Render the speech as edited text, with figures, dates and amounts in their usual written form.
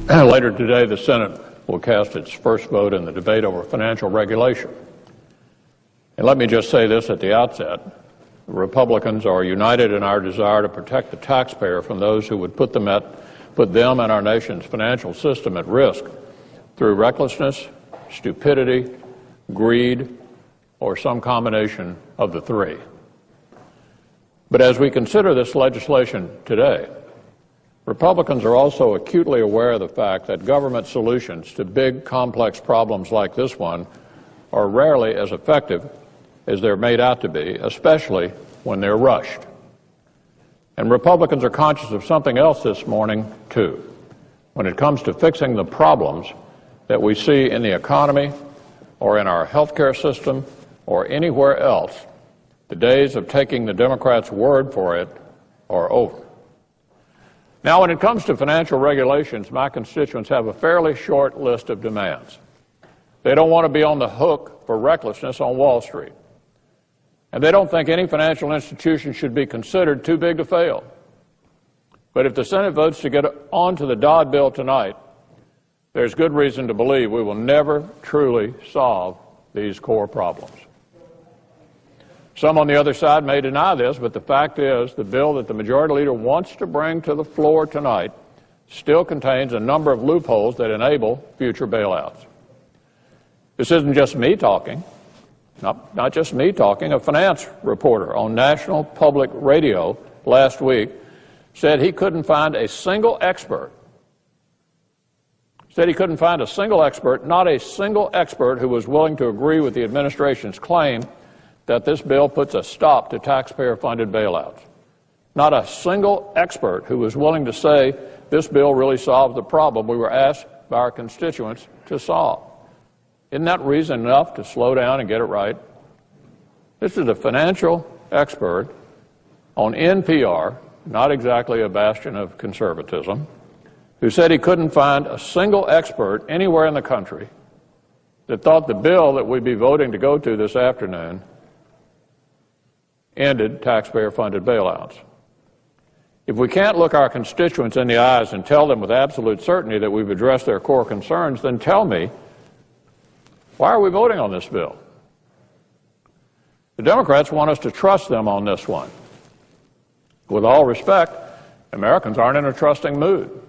Later today, the Senate will cast its first vote in the debate over financial regulation. And let me just say this at the outset. Republicans are united in our desire to protect the taxpayer from those who would put them and our nation's financial system at risk through recklessness, stupidity, greed, or some combination of the three. But as we consider this legislation today, Republicans are also acutely aware of the fact that government solutions to big, complex problems like this one are rarely as effective as they're made out to be, especially when they're rushed. And Republicans are conscious of something else this morning, too, when it comes to fixing the problems that we see in the economy or in our health care system or anywhere else. The days of taking the Democrats' word for it are over. Now, when it comes to financial regulations, my constituents have a fairly short list of demands. They don't want to be on the hook for recklessness on Wall Street. And they don't think any financial institution should be considered too big to fail. But if the Senate votes to get onto the Dodd bill tonight, there's good reason to believe we will never truly solve these core problems. Some on the other side may deny this, but the fact is the bill that the Majority Leader wants to bring to the floor tonight still contains a number of loopholes that enable future bailouts. This isn't just me talking, not just me talking. A finance reporter on National Public Radio last week said he couldn't find a single expert, not a single expert who was willing to agree with the administration's claim that this bill puts a stop to taxpayer-funded bailouts. Not a single expert who was willing to say this bill really solves the problem we were asked by our constituents to solve. Isn't that reason enough to slow down and get it right? This is a financial expert on NPR, not exactly a bastion of conservatism, who said he couldn't find a single expert anywhere in the country that thought the bill that we'd be voting to go to this afternoon ended taxpayer-funded bailouts. If we can't look our constituents in the eyes and tell them with absolute certainty that we've addressed their core concerns, then tell me, why are we voting on this bill? The Democrats want us to trust them on this one. With all respect, Americans aren't in a trusting mood.